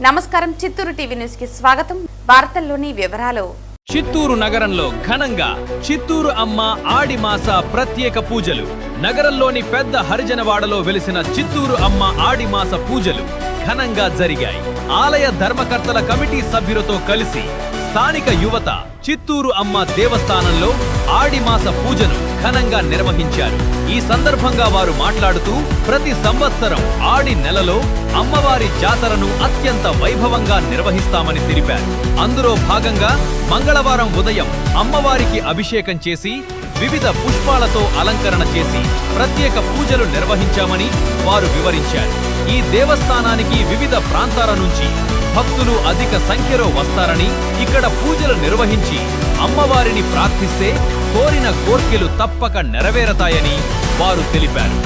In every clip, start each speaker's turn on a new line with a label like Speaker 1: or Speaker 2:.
Speaker 1: నమస్కారం, Chittoor TV news కి స్వాగతం. వార్తల్లోని వివరాలు.
Speaker 2: చిత్తూరు నగరంలో ఘనంగా చిత్తూరు అమ్మ ఆడి మాస ప్రత్యేక పూజలు. నగరంలోని పెద్ద హరిజనవాడలో వెలిసిన చిత్తూరు అమ్మ ఆడి మాస పూజలు ఘనంగా జరిగాయి. ఆలయ ధర్మకర్తల కమిటీ సభ్యులతో కలిసి స్థానిక యువత చిత్తూరు అమ్మ దేవస్థానంలో ఆడి మాస పూజను ఘనంగా నిర్వహించారు. ఈ సందర్భంగా వారు మాట్లాడుతూ ప్రతి సంవత్సరం ఆడి నెలలో అమ్మవారి జాతరను అత్యంత వైభవంగా నిర్వహిస్తామని తెలిపారు. అందులో భాగంగా మంగళవారం ఉదయం అమ్మవారికి అభిషేకం చేసి వివిధ పుష్పాలతో అలంకరణ చేసి ప్రత్యేక పూజలు నిర్వహించామని వారు వివరించారు. ఈ దేవస్థానానికి వివిధ ప్రాంతాల నుంచి భక్తులు అధిక సంఖ్యలో వస్తారని, ఇక్కడ పూజలు నిర్వహించి అమ్మవారిని ప్రార్థిస్తే కోరిన కోర్కెలు తప్పక నెరవేరతాయని వారు తెలిపారు.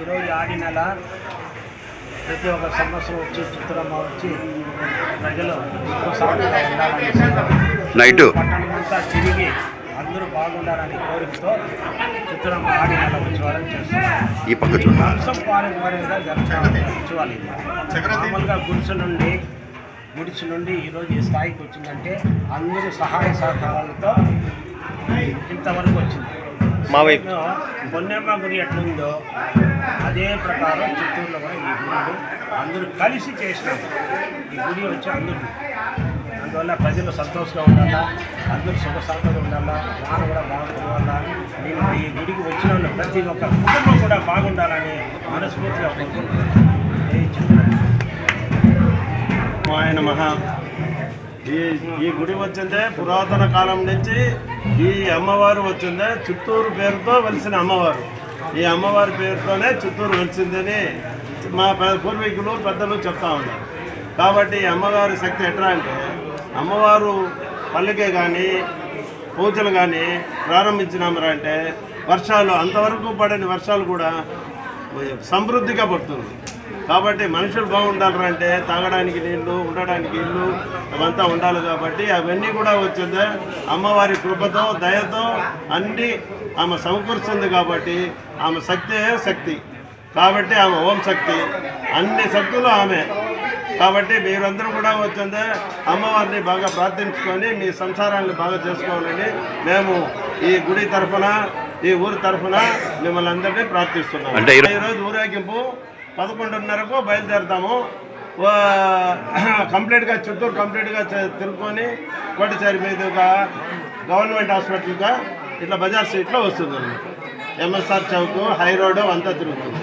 Speaker 3: ఈరోజు ఆడి నెల ప్రతి ఒక్క సంవత్సరం వచ్చి చిత్తూరమ్మ వచ్చి ప్రజలు నైట్ పట్టణమంతా తిరిగి అందరూ బాగుండాలని కోరికతో చిత్తూరమ్మ ఆడి నెల ఉత్సవాలను చేస్తున్నారు. ఈ వంశం పారంపర్యంగా జరుగుతున్న ఉత్సవాలు మామూలుగా గుడిసి నుండి ఈరోజు ఈ స్థాయికి వచ్చిందంటే అందరూ సహాయ సహకారాలతో ఇంతవరకు వచ్చింది. మా వైపు పొన్నెమ్మ గుడి ఎట్లుందో అదే ప్రకారం చిత్తూరులో కూడా ఈ గుడి అందరూ కలిసి చేసినాం. ఈ గుడి వచ్చి అందరూ అందువల్ల ప్రజలు సంతోషంగా ఉండాలా, అందరూ సుఖ సంతోషంగా ఉండాలా, వాన కూడా బాగుండాలా. నేను ఈ గుడికి వచ్చిన వాళ్ళు ప్రతి ఒక్క కుటుంబం కూడా బాగుండాలని మనస్ఫూర్తిగా కోరుకుంటున్నాను. ఆయన మహా ఈ గుడి వచ్చిందే పురాతన కాలం నుంచి ఈ అమ్మవారు వచ్చిందే చిత్తూరు పేరుతో వెలిసిన అమ్మవారు. ఈ అమ్మవారి పేరుతోనే చిత్తూరు వెలిసిందని మా పూర్వీకులు పెద్దలు చెప్తా ఉన్నారు. కాబట్టి ఈ అమ్మవారి శక్తి ఎట్లా అంటే అమ్మవారు పల్లెకే కానీ పూజలు కానీ ప్రారంభించినామరంటే వర్షాలు అంతవరకు పడని వర్షాలు కూడా సమృద్ధిగా పడుతుంది. కాబట్టి మనుషులు బాగుండాలంటే తాగడానికి నీళ్లు, ఉండడానికి ఇల్లు అవంతా ఉండాలి. కాబట్టి అవన్నీ కూడా వచ్చిందే అమ్మవారి కృపతో దయతో అన్నీ ఆమె సమకూరుస్తుంది. కాబట్టి ఆమె శక్తి కాబట్టి ఆమె ఓం శక్తి, అన్ని శక్తులు ఆమె. కాబట్టి మీరందరూ కూడా వచ్చిందే అమ్మవారిని బాగా ప్రార్థించుకొని మీ సంసారాన్ని బాగా చేసుకోవాలని మేము ఈ గుడి తరఫున ఈ ఊరి తరఫున మిమ్మల్ని అందరినీ ప్రార్థిస్తున్నాం. అంటే ఈరోజు ఊరేగింపు 11:30కు బయలుదేరుతాము. కంప్లీట్గా చిత్తూరు కంప్లీట్గా తిరుక్కొని కోటిచారి మీదుగా గవర్నమెంట్ హాస్పిటల్గా ఇట్లా బజార్ స్ట్రీట్లో వస్తుంది. ఎంఎస్ఆర్ చౌక్, హై రోడ్ అంతా తిరుగుతుంది.